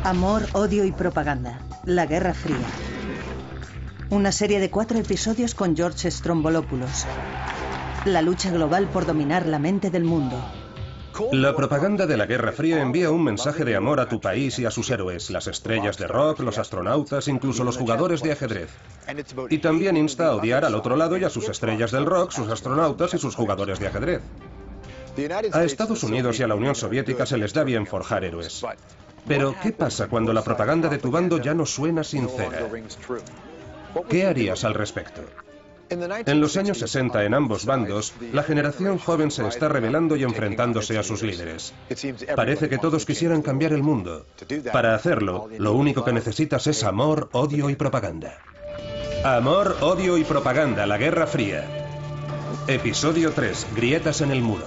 Amor, odio y propaganda. La Guerra Fría. Una serie de 4 episodios con George Stroumboulopoulos. La lucha global por dominar la mente del mundo. La propaganda de la Guerra Fría envía un mensaje de amor a tu país y a sus héroes, las estrellas de rock, los astronautas, incluso los jugadores de ajedrez. Y también insta a odiar al otro lado y a sus estrellas del rock, sus astronautas y sus jugadores de ajedrez. A Estados Unidos y a la Unión Soviética se les da bien forjar héroes. Pero, ¿qué pasa cuando la propaganda de tu bando ya no suena sincera? ¿Qué harías al respecto? En los años 60, en ambos bandos, la generación joven se está rebelando y enfrentándose a sus líderes. Parece que todos quisieran cambiar el mundo. Para hacerlo, lo único que necesitas es amor, odio y propaganda. Amor, odio y propaganda, la Guerra Fría. Episodio 3, grietas en el muro.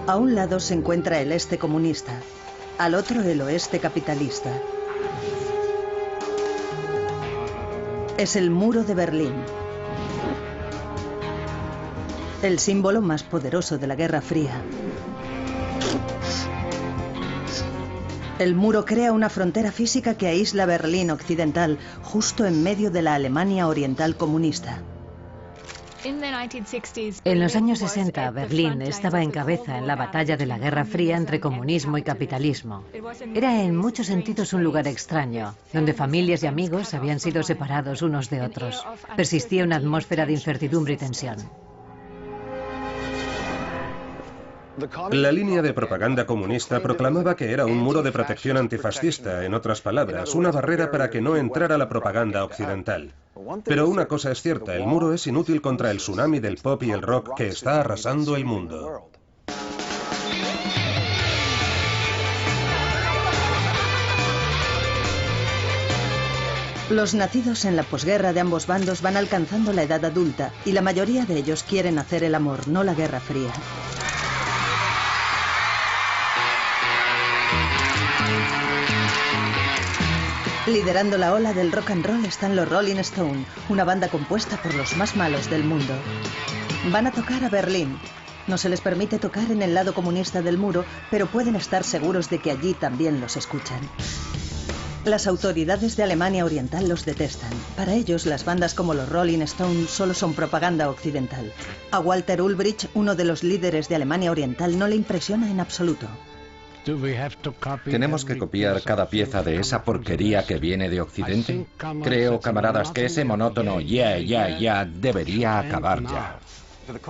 A un lado se encuentra el este comunista, al otro el oeste capitalista. Es el muro de Berlín, el símbolo más poderoso de la Guerra Fría. El muro crea una frontera física que aísla Berlín occidental, justo en medio de la Alemania oriental comunista. En los años 60, Berlín estaba en cabeza en la batalla de la Guerra Fría entre comunismo y capitalismo. Era en muchos sentidos un lugar extraño, donde familias y amigos habían sido separados unos de otros. Persistía una atmósfera de incertidumbre y tensión. La línea de propaganda comunista proclamaba que era un muro de protección antifascista, en otras palabras, una barrera para que no entrara la propaganda occidental. Pero una cosa es cierta, el muro es inútil contra el tsunami del pop y el rock que está arrasando el mundo. Los nacidos en la posguerra de ambos bandos van alcanzando la edad adulta y la mayoría de ellos quieren hacer el amor, no la Guerra Fría. Liderando la ola del rock and roll están los Rolling Stones, una banda compuesta por los más malos del mundo. Van a tocar a Berlín. No se les permite tocar en el lado comunista del muro, pero pueden estar seguros de que allí también los escuchan. Las autoridades de Alemania Oriental los detestan. Para ellos, las bandas como los Rolling Stones solo son propaganda occidental. A Walter Ulbricht, uno de los líderes de Alemania Oriental, no le impresiona en absoluto. ¿Tenemos que copiar cada pieza de esa porquería que viene de Occidente? Creo, camaradas, que ese monótono ya debería acabar ya.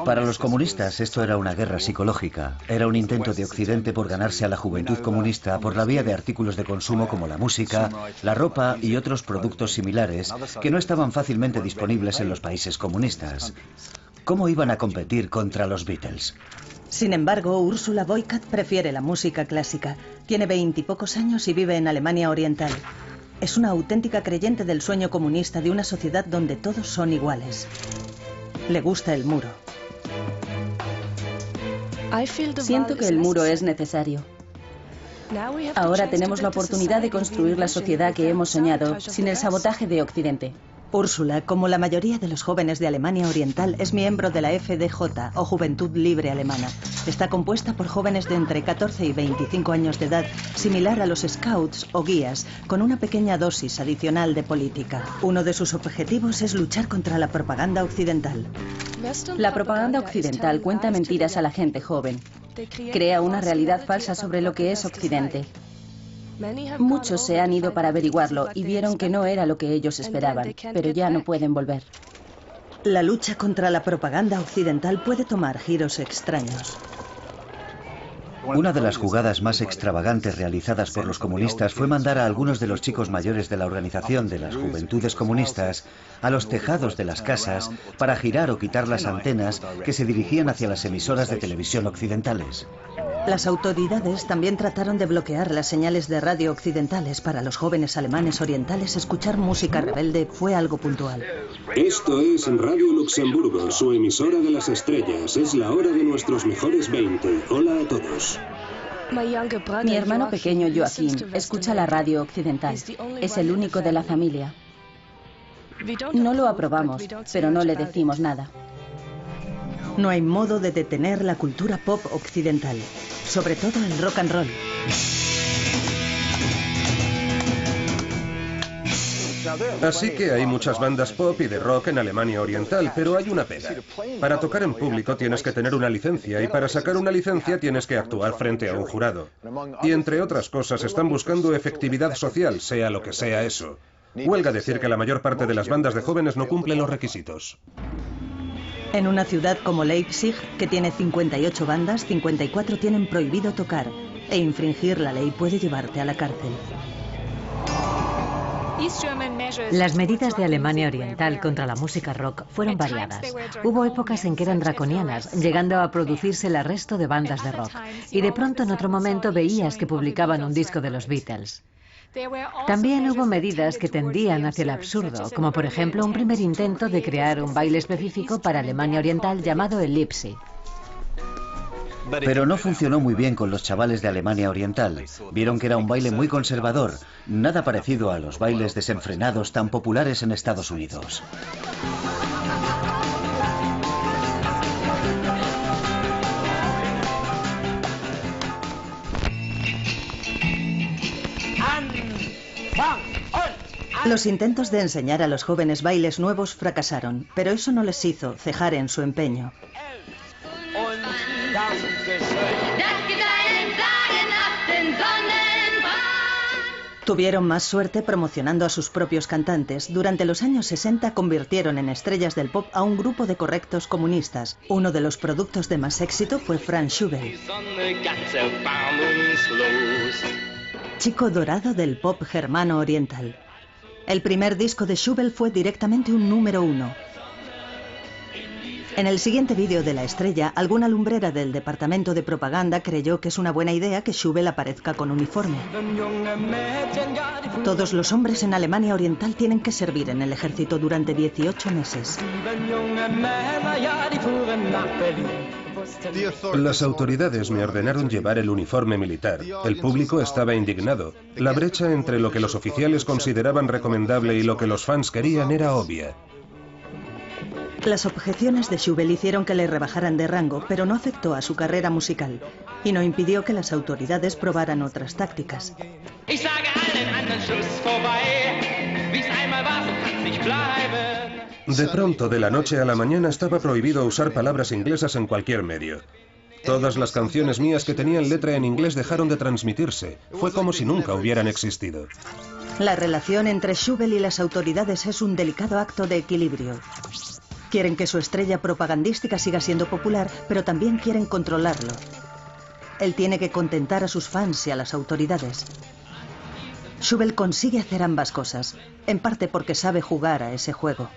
Para los comunistas esto era una guerra psicológica. Era un intento de Occidente por ganarse a la juventud comunista por la vía de artículos de consumo como la música, la ropa y otros productos similares que no estaban fácilmente disponibles en los países comunistas. ¿Cómo iban a competir contra los Beatles? Sin embargo, Ursula Boykat prefiere la música clásica. Tiene 20 y pocos años y vive en Alemania Oriental. Es una auténtica creyente del sueño comunista de una sociedad donde todos son iguales. Le gusta el muro. Siento que el muro es necesario. Ahora tenemos la oportunidad de construir la sociedad que hemos soñado, sin el sabotaje de Occidente. Úrsula, como la mayoría de los jóvenes de Alemania Oriental, es miembro de la FDJ, o Juventud Libre Alemana. Está compuesta por jóvenes de entre 14 y 25 años de edad, similar a los Scouts o guías, con una pequeña dosis adicional de política. Uno de sus objetivos es luchar contra la propaganda occidental. La propaganda occidental cuenta mentiras a la gente joven. Crea una realidad falsa sobre lo que es Occidente. Muchos se han ido para averiguarlo y vieron que no era lo que ellos esperaban, pero ya no pueden volver. La lucha contra la propaganda occidental puede tomar giros extraños. Una de las jugadas más extravagantes realizadas por los comunistas fue mandar a algunos de los chicos mayores de la organización de las Juventudes Comunistas a los tejados de las casas para girar o quitar las antenas que se dirigían hacia las emisoras de televisión occidentales. Las autoridades también trataron de bloquear las señales de radio occidentales. Para los jóvenes alemanes orientales, escuchar música rebelde fue algo puntual. Esto es Radio Luxemburgo, su emisora de las estrellas. Es la hora de nuestros mejores 20. Hola a todos. Mi hermano pequeño Joaquín escucha la radio occidental. Es el único de la familia. No lo aprobamos, pero no le decimos nada. No hay modo de detener la cultura pop occidental, sobre todo el rock and roll. Así que hay muchas bandas pop y de rock en Alemania Oriental, pero hay una pega. Para tocar en público tienes que tener una licencia y para sacar una licencia tienes que actuar frente a un jurado. Y entre otras cosas están buscando efectividad social, sea lo que sea eso. Huelga decir que la mayor parte de las bandas de jóvenes no cumplen los requisitos. En una ciudad como Leipzig, que tiene 58 bandas, 54 tienen prohibido tocar, e infringir la ley puede llevarte a la cárcel. Las medidas de Alemania Oriental contra la música rock fueron variadas. Hubo épocas en que eran draconianas, llegando a producirse el arresto de bandas de rock. Y de pronto en otro momento veías que publicaban un disco de los Beatles. También hubo medidas que tendían hacia el absurdo, como por ejemplo un primer intento de crear un baile específico para Alemania Oriental llamado el Lipsi. Pero no funcionó muy bien con los chavales de Alemania Oriental. Vieron que era un baile muy conservador, nada parecido a los bailes desenfrenados tan populares en Estados Unidos. Los intentos de enseñar a los jóvenes bailes nuevos fracasaron, pero eso no les hizo cejar en su empeño. Tuvieron más suerte promocionando a sus propios cantantes. Durante los años 60 convirtieron en estrellas del pop a un grupo de correctos comunistas. Uno de los productos de más éxito fue Franz Schubel, chico dorado del pop germano oriental. El primer disco de Schubel fue directamente un número 1. En el siguiente vídeo de la estrella, alguna lumbrera del departamento de propaganda creyó que es una buena idea que Schubel aparezca con uniforme. Todos los hombres en Alemania Oriental tienen que servir en el ejército durante 18 meses. Las autoridades me ordenaron llevar el uniforme militar. El público estaba indignado. La brecha entre lo que los oficiales consideraban recomendable y lo que los fans querían era obvia. Las objeciones de Schubel hicieron que le rebajaran de rango, pero no afectó a su carrera musical y no impidió que las autoridades probaran otras tácticas. De pronto, de la noche a la mañana, estaba prohibido usar palabras inglesas en cualquier medio. Todas las canciones mías que tenían letra en inglés dejaron de transmitirse. Fue como si nunca hubieran existido. La relación entre Schubel y las autoridades es un delicado acto de equilibrio. Quieren que su estrella propagandística siga siendo popular, pero también quieren controlarlo. Él tiene que contentar a sus fans y a las autoridades. Schubel consigue hacer ambas cosas, en parte porque sabe jugar a ese juego.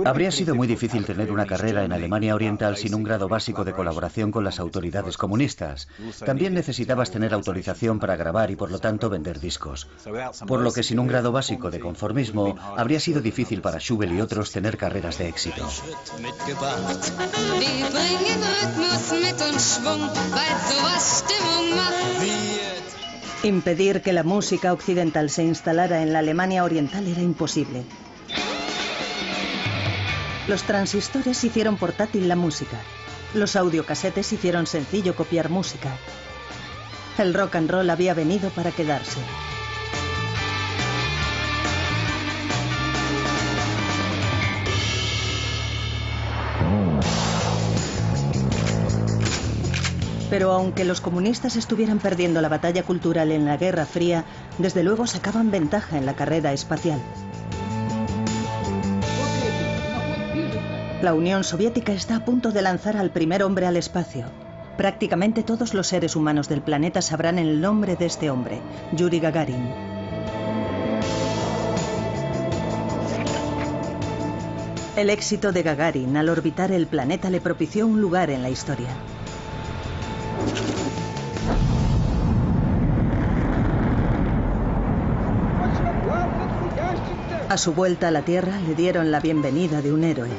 Habría sido muy difícil tener una carrera en Alemania Oriental sin un grado básico de colaboración con las autoridades comunistas. También necesitabas tener autorización para grabar y por lo tanto vender discos. Por lo que sin un grado básico de conformismo, habría sido difícil para Schubel y otros tener carreras de éxito. Impedir que la música occidental se instalara en la Alemania Oriental era imposible. Los transistores hicieron portátil la música. Los audiocasetes hicieron sencillo copiar música. El rock and roll había venido para quedarse. Pero aunque los comunistas estuvieran perdiendo la batalla cultural en la Guerra Fría, desde luego sacaban ventaja en la carrera espacial. La Unión Soviética está a punto de lanzar al primer hombre al espacio. Prácticamente todos los seres humanos del planeta sabrán el nombre de este hombre, Yuri Gagarin. El éxito de Gagarin al orbitar el planeta le propició un lugar en la historia. A su vuelta a la Tierra le dieron la bienvenida de un héroe.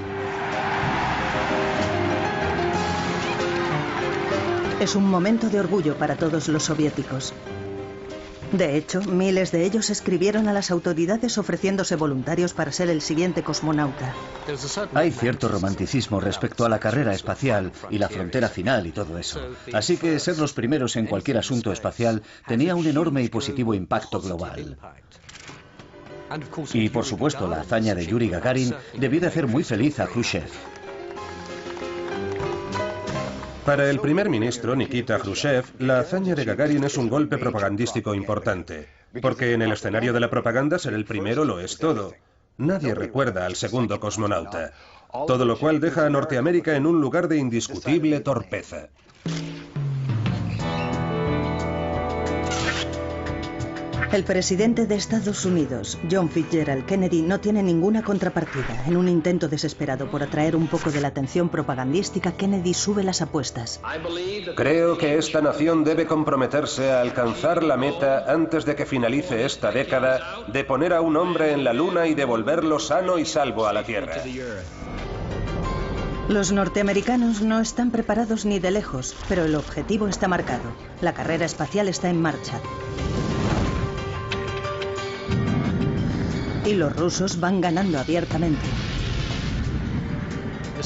Es un momento de orgullo para todos los soviéticos. De hecho, miles de ellos escribieron a las autoridades ofreciéndose voluntarios para ser el siguiente cosmonauta. Hay cierto romanticismo respecto a la carrera espacial y la frontera final y todo eso. Así que ser los primeros en cualquier asunto espacial tenía un enorme y positivo impacto global. Y por supuesto, la hazaña de Yuri Gagarin debió de hacer muy feliz a Khrushchev. Para el primer ministro Nikita Khrushchev, la hazaña de Gagarin es un golpe propagandístico importante, porque en el escenario de la propaganda ser el primero lo es todo. Nadie recuerda al segundo cosmonauta, todo lo cual deja a Norteamérica en un lugar de indiscutible torpeza. El presidente de Estados Unidos, John Fitzgerald Kennedy, no tiene ninguna contrapartida. En un intento desesperado por atraer un poco de la atención propagandística, Kennedy sube las apuestas. Creo que esta nación debe comprometerse a alcanzar la meta antes de que finalice esta década de poner a un hombre en la Luna y devolverlo sano y salvo a la Tierra. Los norteamericanos no están preparados ni de lejos, pero el objetivo está marcado. La carrera espacial está en marcha. Y los rusos van ganando abiertamente.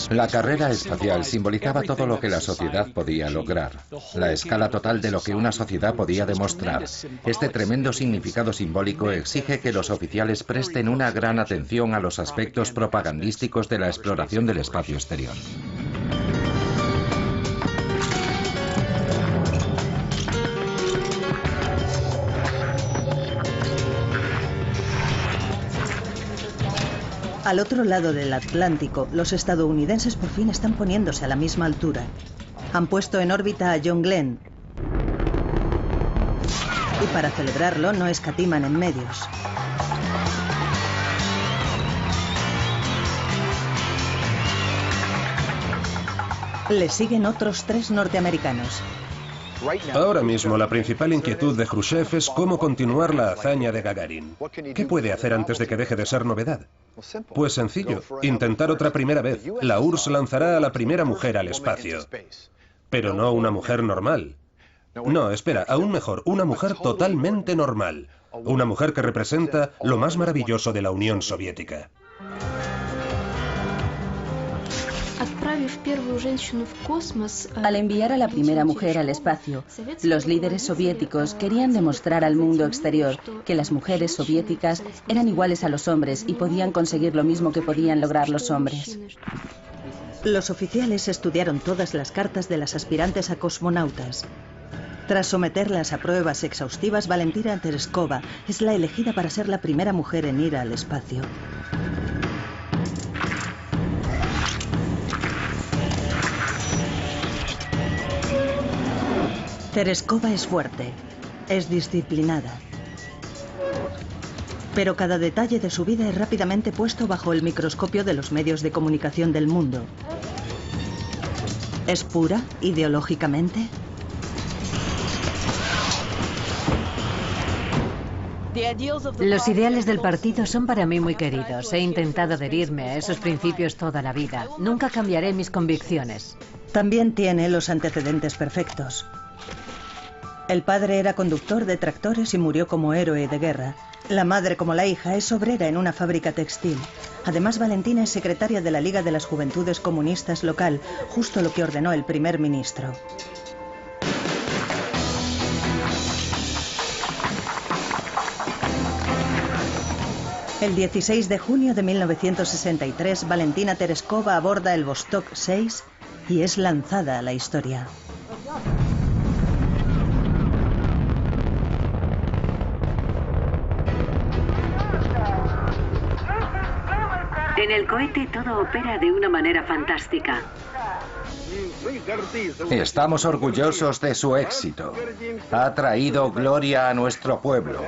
La carrera espacial simbolizaba todo lo que la sociedad podía lograr, la escala total de lo que una sociedad podía demostrar. Este tremendo significado simbólico exige que los oficiales presten una gran atención a los aspectos propagandísticos de la exploración del espacio exterior. Al otro lado del Atlántico, los estadounidenses por fin están poniéndose a la misma altura. Han puesto en órbita a John Glenn. Y para celebrarlo no escatiman en medios. Le siguen otros 3 norteamericanos. Ahora mismo la principal inquietud de Khrushchev es cómo continuar la hazaña de Gagarin. ¿Qué puede hacer antes de que deje de ser novedad? Pues sencillo, intentar otra primera vez. La URSS lanzará a la primera mujer al espacio. Pero no una mujer normal. No, espera, aún mejor, una mujer totalmente normal. Una mujer que representa lo más maravilloso de la Unión Soviética. Al enviar a la primera mujer al espacio, los líderes soviéticos querían demostrar al mundo exterior que las mujeres soviéticas eran iguales a los hombres y podían conseguir lo mismo que podían lograr los hombres. Los oficiales estudiaron todas las cartas de las aspirantes a cosmonautas. Tras someterlas a pruebas exhaustivas, Valentina Tereskova es la elegida para ser la primera mujer en ir al espacio. Tereskova es fuerte, es disciplinada. Pero cada detalle de su vida es rápidamente puesto bajo el microscopio de los medios de comunicación del mundo. ¿Es pura ideológicamente? Los ideales del partido son para mí muy queridos. He intentado adherirme a esos principios toda la vida. Nunca cambiaré mis convicciones. También tiene los antecedentes perfectos. El padre era conductor de tractores y murió como héroe de guerra. La madre, como la hija, es obrera en una fábrica textil. Además, Valentina es secretaria de la Liga de las Juventudes Comunistas local, justo lo que ordenó el primer ministro. El 16 de junio de 1963, Valentina Tereskova aborda el Vostok 6 y es lanzada a la historia. En el cohete todo opera de una manera fantástica. Estamos orgullosos de su éxito. Ha traído gloria a nuestro pueblo,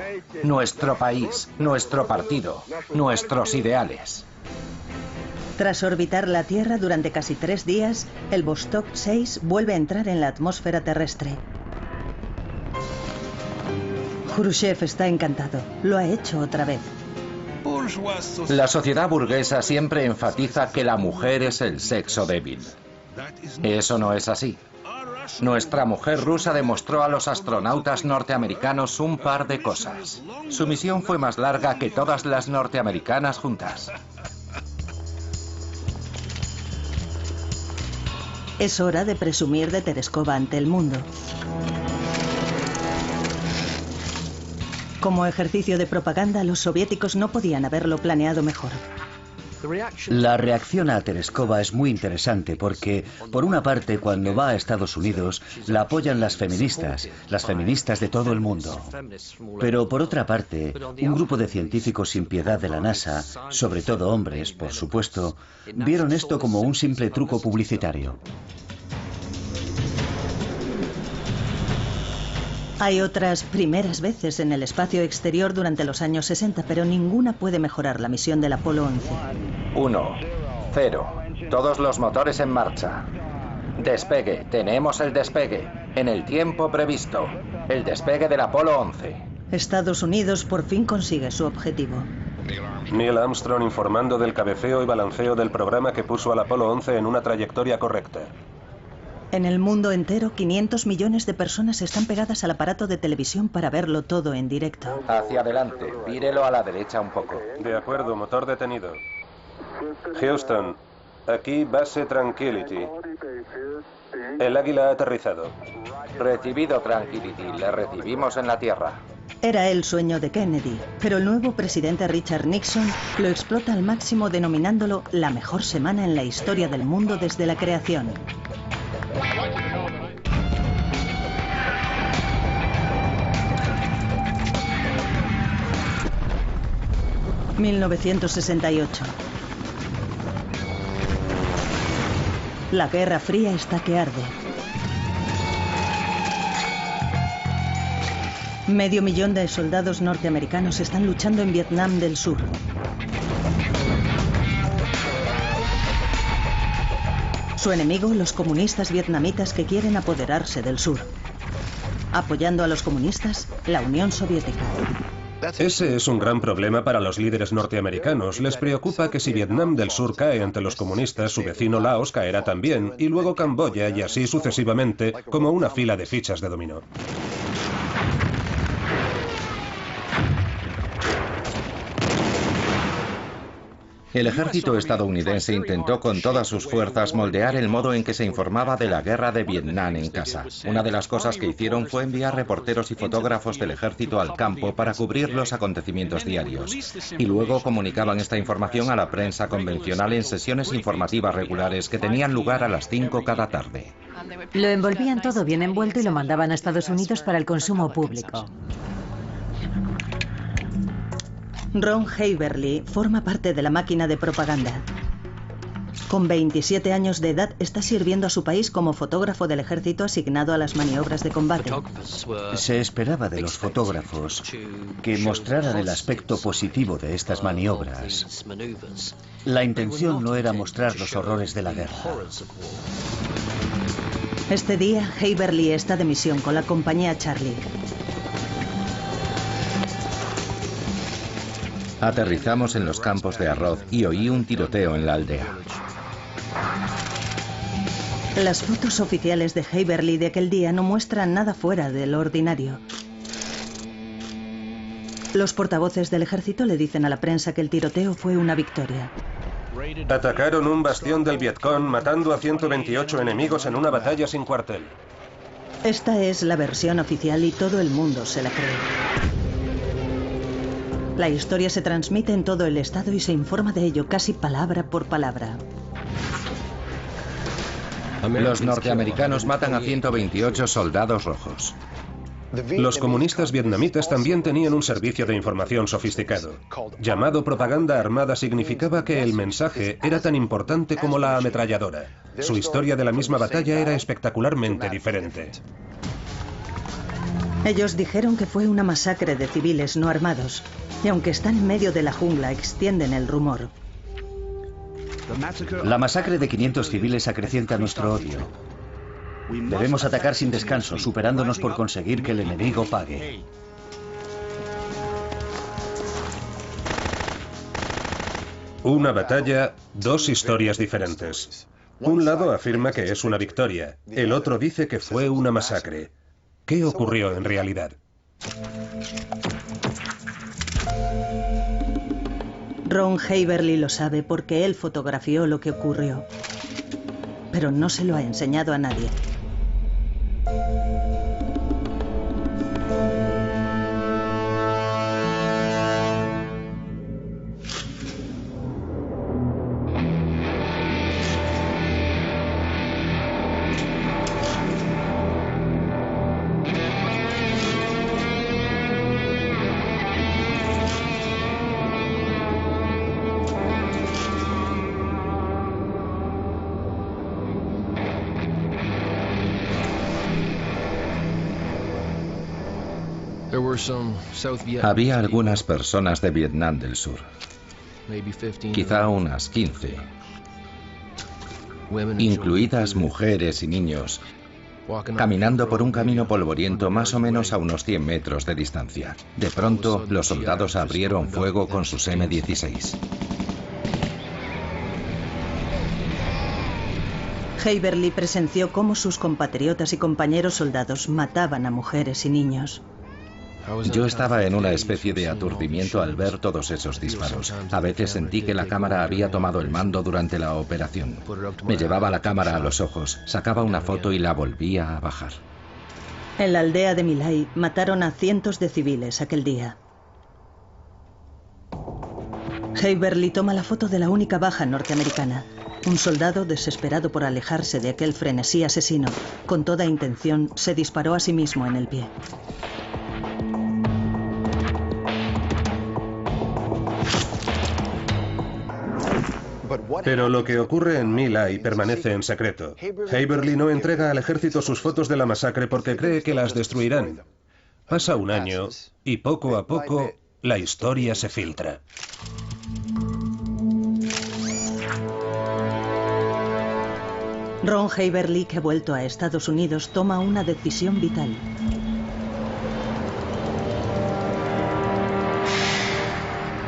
nuestro país, nuestro partido, nuestros ideales. Tras orbitar la Tierra durante casi 3 días, el Vostok 6 vuelve a entrar en la atmósfera terrestre. Khrushchev está encantado. Lo ha hecho otra vez. La sociedad burguesa siempre enfatiza que la mujer es el sexo débil. Eso no es así. Nuestra mujer rusa demostró a los astronautas norteamericanos un par de cosas. Su misión fue más larga que todas las norteamericanas juntas. Es hora de presumir de Tereskova ante el mundo. Como ejercicio de propaganda, los soviéticos no podían haberlo planeado mejor. La reacción a Tereskova es muy interesante porque, por una parte, cuando va a Estados Unidos, la apoyan las feministas de todo el mundo. Pero, por otra parte, un grupo de científicos sin piedad de la NASA, sobre todo hombres, por supuesto, vieron esto como un simple truco publicitario. Hay otras primeras veces en el espacio exterior durante los años 60, pero ninguna puede mejorar la misión del Apolo 11. 1, 0. Todos los motores en marcha. Despegue. Tenemos el despegue. En el tiempo previsto. El despegue del Apolo 11. Estados Unidos por fin consigue su objetivo. Neil Armstrong informando del cabeceo y balanceo del programa que puso al Apolo 11 en una trayectoria correcta. En el mundo entero, 500 millones de personas están pegadas al aparato de televisión para verlo todo en directo. Hacia adelante. Vírelo a la derecha un poco. De acuerdo, motor detenido. Houston, aquí base Tranquility. El Águila ha aterrizado. Recibido, Tranquility. Le recibimos en la Tierra. Era el sueño de Kennedy, pero el nuevo presidente Richard Nixon lo explota al máximo denominándolo la mejor semana en la historia del mundo desde la creación. ...1968... La Guerra Fría está que arde. 500.000 de soldados norteamericanos están luchando en Vietnam del Sur. Su enemigo, los comunistas vietnamitas que quieren apoderarse del sur. Apoyando a los comunistas, la Unión Soviética. Ese es un gran problema para los líderes norteamericanos. Les preocupa que si Vietnam del Sur cae ante los comunistas, su vecino Laos caerá también, y luego Camboya, y así sucesivamente, como una fila de fichas de dominó. El ejército estadounidense intentó con todas sus fuerzas moldear el modo en que se informaba de la guerra de Vietnam en casa. Una de las cosas que hicieron fue enviar reporteros y fotógrafos del ejército al campo para cubrir los acontecimientos diarios. Y luego comunicaban esta información a la prensa convencional en sesiones informativas regulares que tenían lugar a las 5 cada tarde. Lo envolvían todo bien envuelto y lo mandaban a Estados Unidos para el consumo público. Ron Haverly forma parte de la máquina de propaganda. Con 27 años de edad está sirviendo a su país como fotógrafo del ejército asignado a las maniobras de combate. Se esperaba de los fotógrafos que mostraran el aspecto positivo de estas maniobras. La intención no era mostrar los horrores de la guerra. Este día, Haverly está de misión con la compañía Charlie. Aterrizamos en los campos de arroz y oí un tiroteo en la aldea. Las fotos oficiales de Haverly de aquel día no muestran nada fuera del ordinario. Los portavoces del ejército le dicen a la prensa que el tiroteo fue una victoria. Atacaron un bastión del Vietcong matando a 128 enemigos en una batalla sin cuartel. Esta es la versión oficial y todo el mundo se la cree. La historia se transmite en todo el estado y se informa de ello casi palabra por palabra. Los norteamericanos matan a 128 soldados rojos. Los comunistas vietnamitas también tenían un servicio de información sofisticado. Llamado propaganda armada, significaba que el mensaje era tan importante como la ametralladora. Su historia de la misma batalla era espectacularmente diferente. Ellos dijeron que fue una masacre de civiles no armados, y aunque están en medio de la jungla, extienden el rumor. La masacre de 500 civiles acrecienta nuestro odio. Debemos atacar sin descanso, superándonos por conseguir que el enemigo pague. Una batalla, dos historias diferentes. Un lado afirma que es una victoria, el otro dice que fue una masacre. ¿Qué ocurrió en realidad? Ron Haverly lo sabe porque él fotografió lo que ocurrió, pero no se lo ha enseñado a nadie. Había algunas personas de Vietnam del Sur, quizá unas 15, incluidas mujeres y niños, caminando por un camino polvoriento más o menos a unos 100 metros de distancia. De pronto, los soldados abrieron fuego con sus M16. Haverly presenció cómo sus compatriotas y compañeros soldados mataban a mujeres y niños. Yo estaba en una especie de aturdimiento al ver todos esos disparos. A veces sentí que la cámara había tomado el mando durante la operación. Me llevaba la cámara a los ojos, sacaba una foto y la volvía a bajar. En la aldea de My Lai mataron a cientos de civiles aquel día. Haverly toma la foto de la única baja norteamericana. Un soldado, desesperado por alejarse de aquel frenesí asesino, con toda intención, se disparó a sí mismo en el pie. Pero lo que ocurre en My Lai permanece en secreto. Haverly no entrega al ejército sus fotos de la masacre porque cree que las destruirán. Pasa un año y poco a poco la historia se filtra. Ron Haverly, que ha vuelto a Estados Unidos, toma una decisión vital.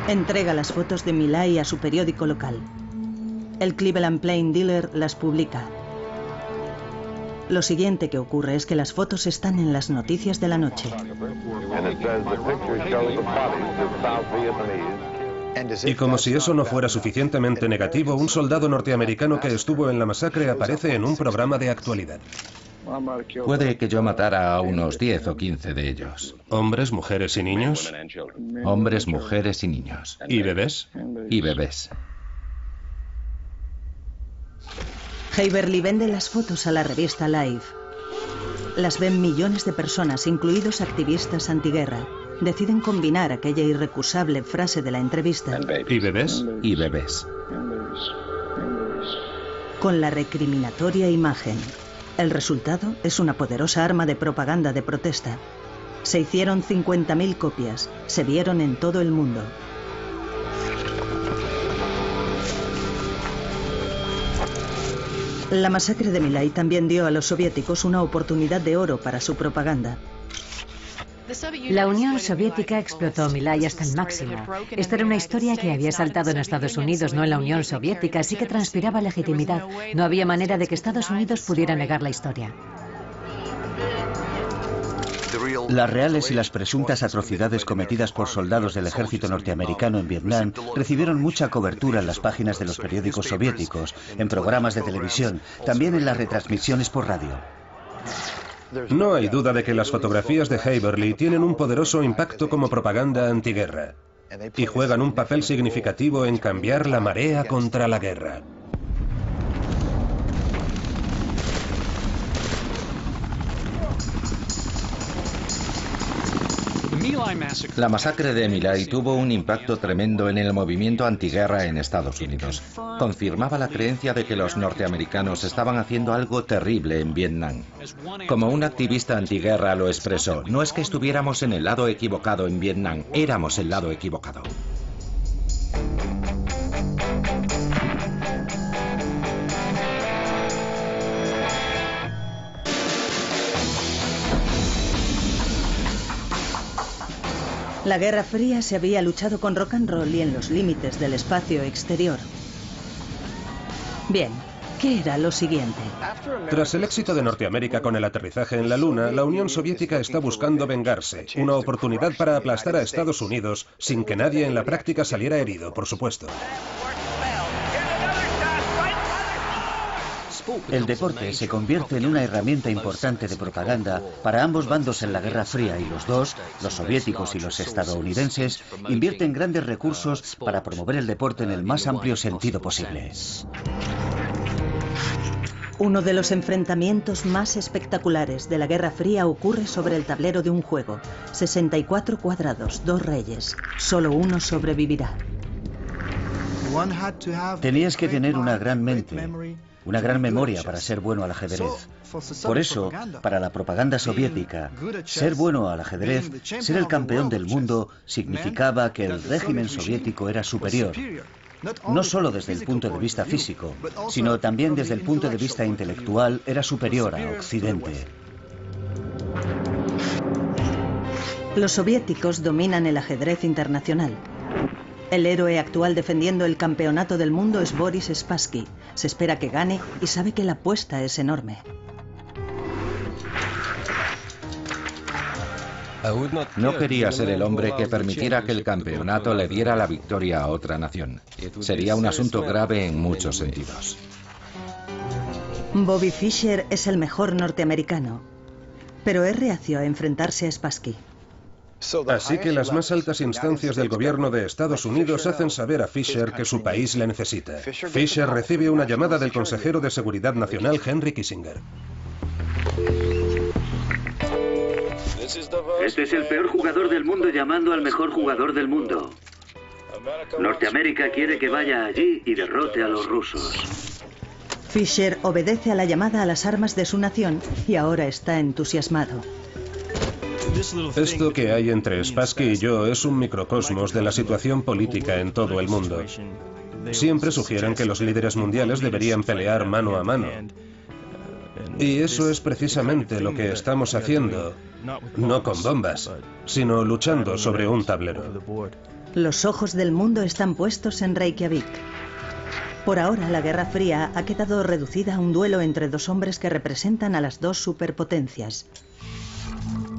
Entrega las fotos de My Lai a su periódico local. El Cleveland Plain Dealer las publica. Lo siguiente que ocurre es que las fotos están en las noticias de la noche. Y como si eso no fuera suficientemente negativo, un soldado norteamericano que estuvo en la masacre aparece en un programa de actualidad. Puede que yo matara a unos 10 o 15 de ellos. ¿Hombres, mujeres y niños? Hombres, mujeres y niños. ¿Y bebés? Y bebés. Haverly vende las fotos a la revista Life. Las ven millones de personas, incluidos activistas antiguerra. Deciden combinar aquella irrecusable frase de la entrevista. ¿Y bebés? Y bebés. Con la recriminatoria imagen. El resultado es una poderosa arma de propaganda de protesta. Se hicieron 50.000 copias. Se vieron en todo el mundo. La masacre de My Lai también dio a los soviéticos una oportunidad de oro para su propaganda. La Unión Soviética explotó My Lai hasta el máximo. Esta era una historia que había saltado en Estados Unidos, no en la Unión Soviética, así que transpiraba legitimidad. No había manera de que Estados Unidos pudiera negar la historia. Las reales y las presuntas atrocidades cometidas por soldados del ejército norteamericano en Vietnam recibieron mucha cobertura en las páginas de los periódicos soviéticos, en programas de televisión, también en las retransmisiones por radio. No hay duda de que las fotografías de Haverly tienen un poderoso impacto como propaganda antiguerra y juegan un papel significativo en cambiar la marea contra la guerra. La masacre de My Lai tuvo un impacto tremendo en el movimiento antiguerra en Estados Unidos. Confirmaba la creencia de que los norteamericanos estaban haciendo algo terrible en Vietnam. Como un activista antiguerra lo expresó, no es que estuviéramos en el lado equivocado en Vietnam, éramos el lado equivocado. La Guerra Fría se había luchado con rock and roll y en los límites del espacio exterior. Bien, ¿Qué era lo siguiente? Tras el éxito de Norteamérica con el aterrizaje en la Luna, la Unión Soviética está buscando vengarse, una oportunidad para aplastar a Estados Unidos sin que nadie en la práctica saliera herido, por supuesto. El deporte se convierte en una herramienta importante de propaganda para ambos bandos en la Guerra Fría y los dos, los soviéticos y los estadounidenses, invierten grandes recursos para promover el deporte en el más amplio sentido posible. Uno de los enfrentamientos más espectaculares de la Guerra Fría ocurre sobre el tablero de un juego. 64 cuadrados, 2 reyes. Solo uno sobrevivirá. Tenías que tener una gran mente, una gran memoria para ser bueno al ajedrez. Por eso, para la propaganda soviética, ser bueno al ajedrez, ser el campeón del mundo, significaba que el régimen soviético era superior. No solo desde el punto de vista físico, sino también desde el punto de vista intelectual, era superior a Occidente. Los soviéticos dominan el ajedrez internacional. El héroe actual defendiendo el campeonato del mundo es Boris Spassky. Se espera que gane y sabe que la apuesta es enorme. No quería ser el hombre que permitiera que el campeonato le diera la victoria a otra nación. Sería un asunto grave en muchos sentidos. Bobby Fischer es el mejor norteamericano, pero es reacio a enfrentarse a Spassky. Así que las más altas instancias del gobierno de Estados Unidos hacen saber a Fischer que su país le necesita. Fischer recibe una llamada del consejero de Seguridad Nacional, Henry Kissinger. Este es el peor jugador del mundo llamando al mejor jugador del mundo. Norteamérica quiere que vaya allí y derrote a los rusos. Fischer obedece a la llamada a las armas de su nación y ahora está entusiasmado. Esto que hay entre Spassky y yo es un microcosmos de la situación política en todo el mundo. Siempre sugieren que los líderes mundiales deberían pelear mano a mano. Y eso es precisamente lo que estamos haciendo, no con bombas, sino luchando sobre un tablero. Los ojos del mundo están puestos en Reykjavik. Por ahora, la Guerra Fría ha quedado reducida a un duelo entre dos hombres que representan a las dos superpotencias.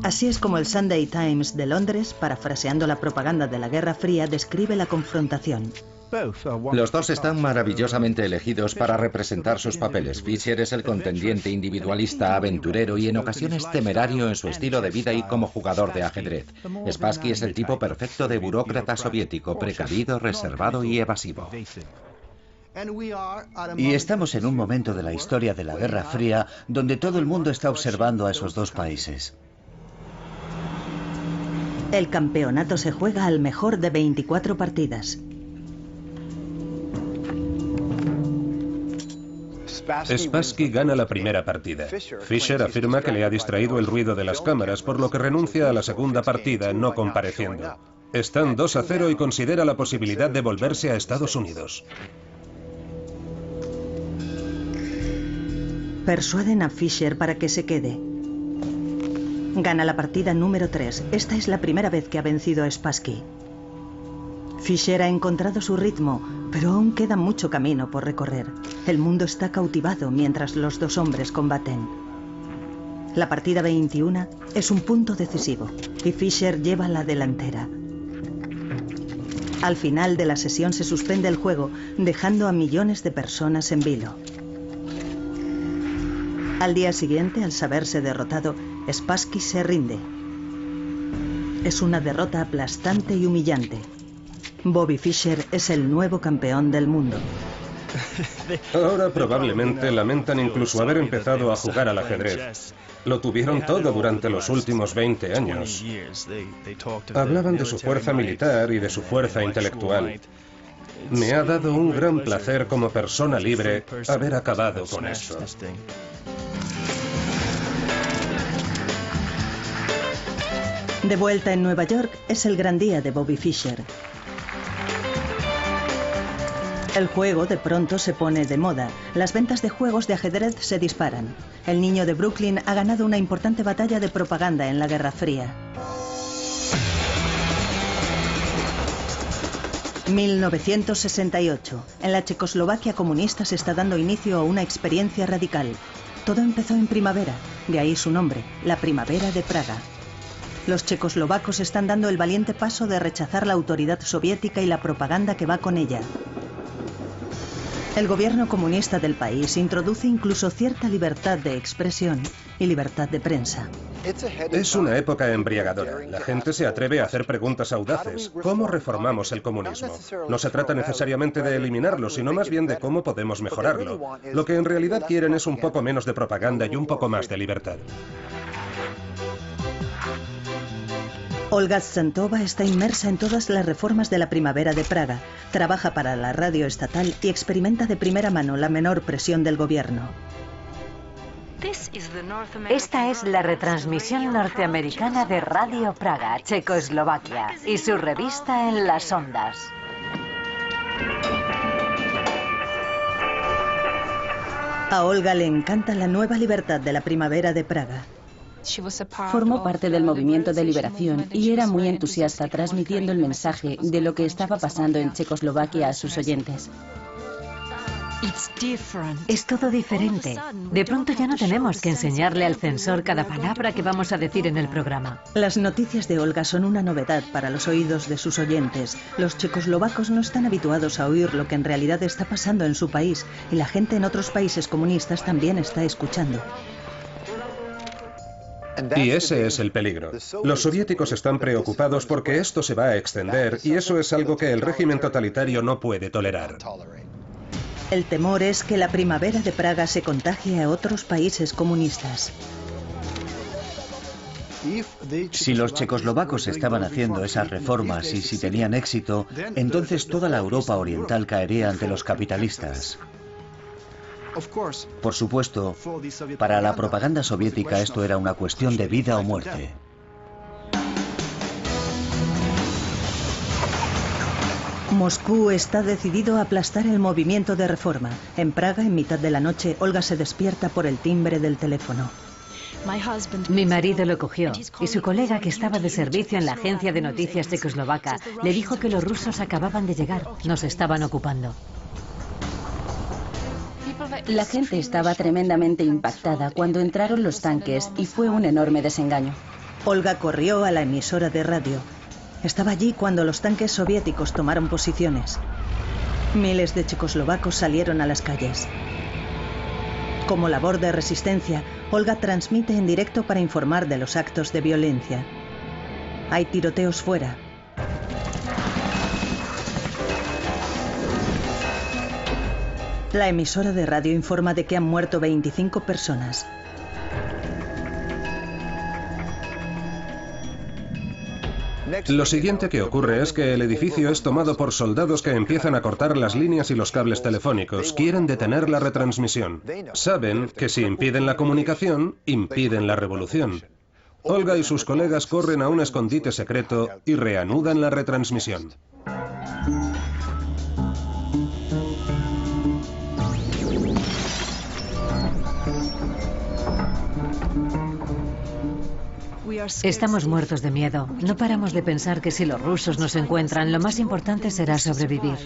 Así es como el Sunday Times de Londres, parafraseando la propaganda de la Guerra Fría, describe la confrontación. Los dos están maravillosamente elegidos para representar sus papeles. Fischer es el contendiente individualista, aventurero y en ocasiones temerario en su estilo de vida y como jugador de ajedrez. Spassky es el tipo perfecto de burócrata soviético, precavido, reservado y evasivo. Y estamos en un momento de la historia de la Guerra Fría donde todo el mundo está observando a esos dos países. El campeonato se juega al mejor de 24 partidas. Spassky gana la primera partida. Fischer afirma que le ha distraído el ruido de las cámaras, por lo que renuncia a la segunda partida, no compareciendo. Están 2-0 y considera la posibilidad de volverse a Estados Unidos. Persuaden a Fischer para que se quede. Gana la partida número 3. Esta es la primera vez que ha vencido a Spassky. Fischer ha encontrado su ritmo, pero aún queda mucho camino por recorrer. El mundo está cautivado mientras los dos hombres combaten. La partida 21 es un punto decisivo y Fischer lleva la delantera. Al final de la sesión se suspende el juego, dejando a millones de personas en vilo. Al día siguiente, al saberse derrotado, Spassky se rinde. Es una derrota aplastante y humillante. Bobby Fischer es el nuevo campeón del mundo. Ahora probablemente lamentan incluso haber empezado a jugar al ajedrez. Lo tuvieron todo durante los últimos 20 años. Hablaban de su fuerza militar y de su fuerza intelectual. Me ha dado un gran placer como persona libre haber acabado con esto. De vuelta en Nueva York, es el gran día de Bobby Fischer. El juego de pronto se pone de moda. Las ventas de juegos de ajedrez se disparan. El niño de Brooklyn ha ganado una importante batalla de propaganda en la Guerra Fría. 1968. En la Checoslovaquia comunista se está dando inicio a una experiencia radical. Todo empezó en primavera, de ahí su nombre, la Primavera de Praga. Los checoslovacos están dando el valiente paso de rechazar la autoridad soviética y la propaganda que va con ella. El gobierno comunista del país introduce incluso cierta libertad de expresión y libertad de prensa. Es una época embriagadora. La gente se atreve a hacer preguntas audaces. ¿Cómo reformamos el comunismo? No se trata necesariamente de eliminarlo, sino más bien de cómo podemos mejorarlo. Lo que en realidad quieren es un poco menos de propaganda y un poco más de libertad. Olga Zentova está inmersa en todas las reformas de la Primavera de Praga, trabaja para la radio estatal y experimenta de primera mano la menor presión del gobierno. Esta es la retransmisión norteamericana de Radio Praga, Checoslovaquia, y su revista En las Ondas. A Olga le encanta la nueva libertad de la Primavera de Praga. Formó parte del movimiento de liberación y era muy entusiasta transmitiendo el mensaje de lo que estaba pasando en Checoslovaquia a sus oyentes. Es todo diferente. De pronto ya no tenemos que enseñarle al censor cada palabra que vamos a decir en el programa. Las noticias de Olga son una novedad para los oídos de sus oyentes. Los checoslovacos no están habituados a oír lo que en realidad está pasando en su país y la gente en otros países comunistas también está escuchando. Y ese es el peligro. Los soviéticos están preocupados porque esto se va a extender y eso es algo que el régimen totalitario no puede tolerar. El temor es que la Primavera de Praga se contagie a otros países comunistas. Si los checoslovacos estaban haciendo esas reformas y si tenían éxito, entonces toda la Europa oriental caería ante los capitalistas. Por supuesto, para la propaganda soviética esto era una cuestión de vida o muerte. Moscú está decidido a aplastar el movimiento de reforma. En Praga, en mitad de la noche, Olga se despierta por el timbre del teléfono. Mi marido lo cogió y su colega que estaba de servicio en la agencia de noticias checoslovaca le dijo que los rusos acababan de llegar, nos estaban ocupando. La gente estaba tremendamente impactada cuando entraron los tanques y fue un enorme desengaño. Olga corrió a la emisora de radio. Estaba allí cuando los tanques soviéticos tomaron posiciones. Miles de checoslovacos salieron a las calles. Como labor de resistencia, Olga transmite en directo para informar de los actos de violencia. Hay tiroteos fuera. La emisora de radio informa de que han muerto 25 personas. Lo siguiente que ocurre es que el edificio es tomado por soldados que empiezan a cortar las líneas y los cables telefónicos. Quieren detener la retransmisión. Saben que si impiden la comunicación, impiden la revolución. Olga y sus colegas corren a un escondite secreto y reanudan la retransmisión. Estamos muertos de miedo. No paramos de pensar que si los rusos nos encuentran, lo más importante será sobrevivir.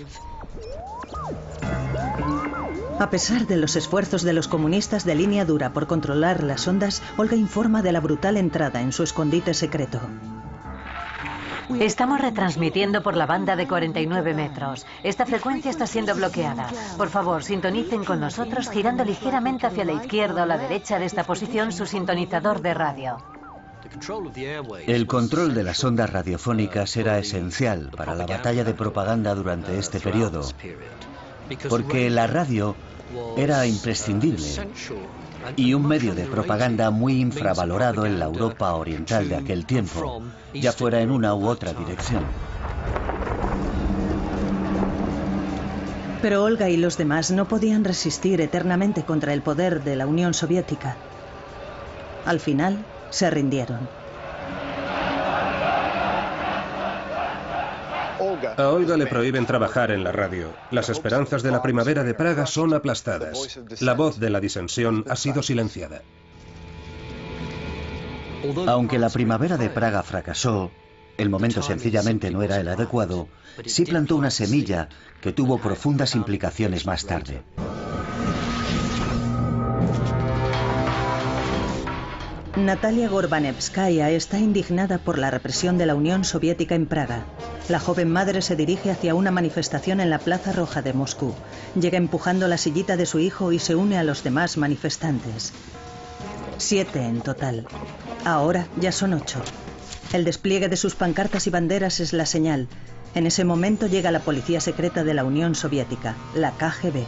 A pesar de los esfuerzos de los comunistas de línea dura por controlar las ondas, Olga informa de la brutal entrada en su escondite secreto. Estamos retransmitiendo por la banda de 49 metros. Esta frecuencia está siendo bloqueada. Por favor, sintonicen con nosotros girando ligeramente hacia la izquierda o la derecha de esta posición su sintonizador de radio. El control de las ondas radiofónicas era esencial para la batalla de propaganda durante este periodo, porque la radio era imprescindible y un medio de propaganda muy infravalorado en la Europa oriental de aquel tiempo, ya fuera en una u otra dirección. Pero Olga y los demás no podían resistir eternamente contra el poder de la Unión Soviética. Al final, se rindieron. A Olga le prohíben trabajar en la radio. Las esperanzas de la Primavera de Praga son aplastadas. La voz de la disensión ha sido silenciada. Aunque la Primavera de Praga fracasó, el momento sencillamente no era el adecuado, sí plantó una semilla que tuvo profundas implicaciones más tarde. Natalia Gorbanevskaya está indignada por la represión de la Unión Soviética en Praga. La joven madre se dirige hacia una manifestación en la Plaza Roja de Moscú. Llega empujando la sillita de su hijo y se une a los demás manifestantes. 7 en total. Ahora ya son 8. El despliegue de sus pancartas y banderas es la señal. En ese momento llega la policía secreta de la Unión Soviética, la KGB.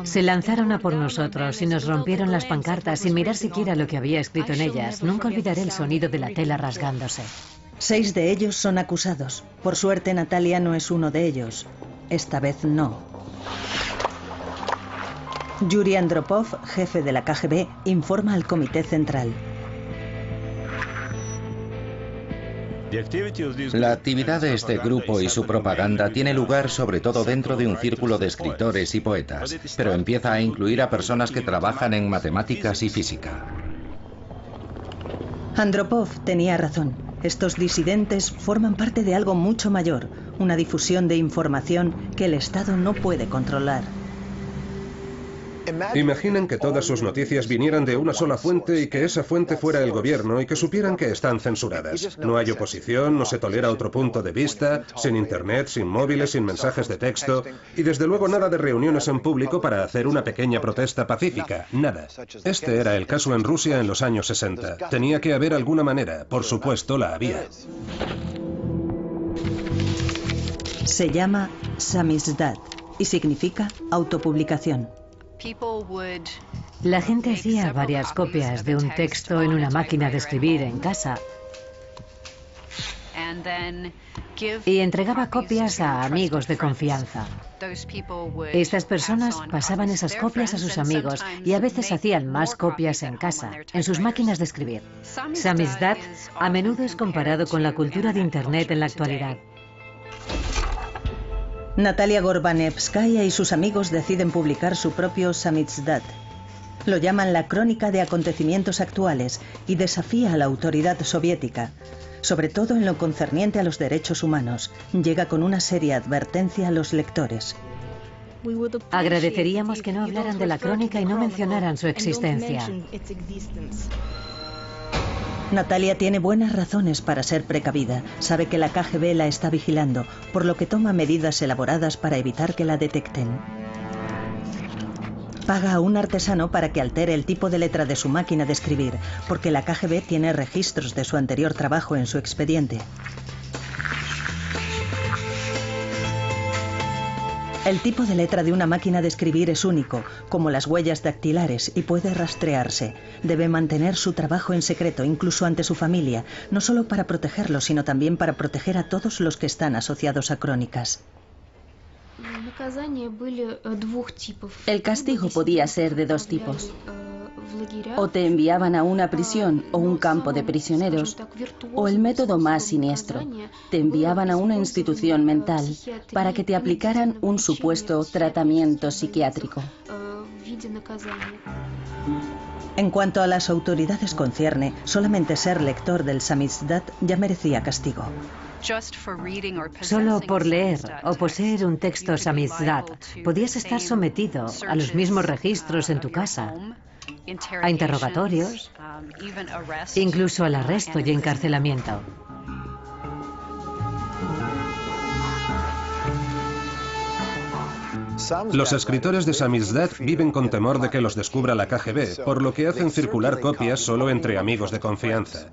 Se lanzaron a por nosotros y nos rompieron las pancartas sin mirar siquiera lo que había escrito en ellas. Nunca olvidaré el sonido de la tela rasgándose. 6 de ellos son acusados. Por suerte, Natalia no es uno de ellos. Esta vez no. Yuri Andropov, jefe de la KGB, informa al Comité Central. La actividad de este grupo y su propaganda tiene lugar sobre todo dentro de un círculo de escritores y poetas, pero empieza a incluir a personas que trabajan en matemáticas y física. Andropov tenía razón. Estos disidentes forman parte de algo mucho mayor, una difusión de información que el Estado no puede controlar. Imaginen que todas sus noticias vinieran de una sola fuente y que esa fuente fuera el gobierno y que supieran que están censuradas. No hay oposición, no se tolera otro punto de vista, sin internet, sin móviles, sin mensajes de texto y desde luego nada de reuniones en público para hacer una pequeña protesta pacífica, nada. Este era el caso en Rusia en los años 60. Tenía que haber alguna manera, por supuesto la había. Se llama samizdat y significa autopublicación. La gente hacía varias copias de un texto en una máquina de escribir en casa y entregaba copias a amigos de confianza. Estas personas pasaban esas copias a sus amigos y a veces hacían más copias en casa, en sus máquinas de escribir. Samizdat a menudo es comparado con la cultura de Internet en la actualidad. Natalia Gorbanevskaya y sus amigos deciden publicar su propio samizdat. Lo llaman la crónica de acontecimientos actuales y desafía a la autoridad soviética. Sobre todo en lo concerniente a los derechos humanos, llega con una seria advertencia a los lectores. Agradeceríamos que no hablaran de la crónica y no mencionaran su existencia. Natalia tiene buenas razones para ser precavida. Sabe que la KGB la está vigilando, por lo que toma medidas elaboradas para evitar que la detecten. Paga a un artesano para que altere el tipo de letra de su máquina de escribir, porque la KGB tiene registros de su anterior trabajo en su expediente. El tipo de letra de una máquina de escribir es único, como las huellas dactilares, y puede rastrearse. Debe mantener su trabajo en secreto, incluso ante su familia, no solo para protegerlo, sino también para proteger a todos los que están asociados a crónicas. El castigo podía ser de 2 tipos. O te enviaban a una prisión o un campo de prisioneros, o el método más siniestro, te enviaban a una institución mental para que te aplicaran un supuesto tratamiento psiquiátrico. En cuanto a las autoridades concierne, solamente ser lector del samizdat ya merecía castigo. Solo por leer o poseer un texto samizdat podías estar sometido a los mismos registros en tu casa, a interrogatorios, incluso al arresto y encarcelamiento. Los escritores de samizdat viven con temor de que los descubra la KGB, por lo que hacen circular copias solo entre amigos de confianza.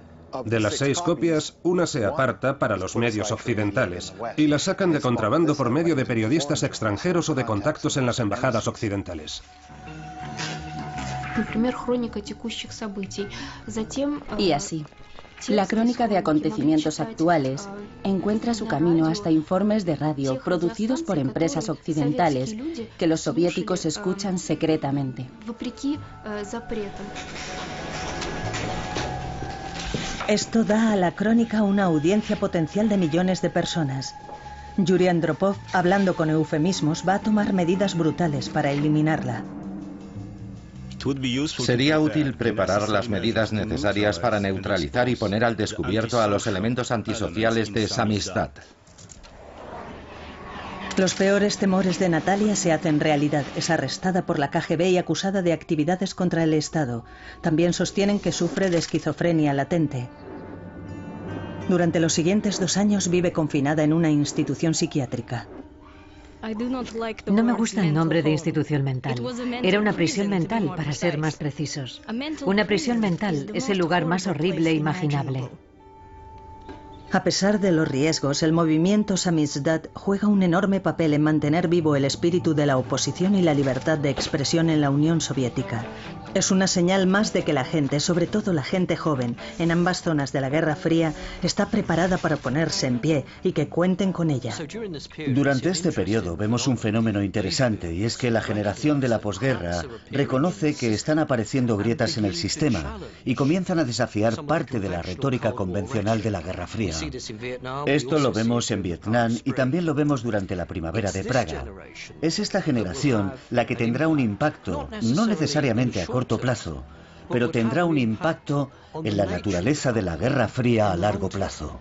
De las 6 copias, una se aparta para los medios occidentales y la sacan de contrabando por medio de periodistas extranjeros o de contactos en las embajadas occidentales. Y así, la crónica de acontecimientos actuales encuentra su camino hasta informes de radio producidos por empresas occidentales que los soviéticos escuchan secretamente. Esto da a la crónica una audiencia potencial de millones de personas. Yuri Andropov, hablando con eufemismos, va a tomar medidas brutales para eliminarla. Sería útil preparar las medidas necesarias para neutralizar y poner al descubierto a los elementos antisociales de Samizdat. Los peores temores de Natalia se hacen realidad. Es arrestada por la KGB y acusada de actividades contra el Estado. También sostienen que sufre de esquizofrenia latente. Durante los siguientes 2 años vive confinada en una institución psiquiátrica. No me gusta el nombre de institución mental. Era una prisión mental, para ser más precisos. Una prisión mental es el lugar más horrible imaginable. A pesar de los riesgos, el movimiento Samizdat juega un enorme papel en mantener vivo el espíritu de la oposición y la libertad de expresión en la Unión Soviética. Es una señal más de que la gente, sobre todo la gente joven, en ambas zonas de la Guerra Fría, está preparada para ponerse en pie y que cuenten con ella. Durante este periodo vemos un fenómeno interesante, y es que la generación de la posguerra reconoce que están apareciendo grietas en el sistema y comienzan a desafiar parte de la retórica convencional de la Guerra Fría. Esto lo vemos en Vietnam y también lo vemos durante la primavera de Praga. Es esta generación la que tendrá un impacto, no necesariamente a corto plazo, pero tendrá un impacto en la naturaleza de la Guerra Fría a largo plazo.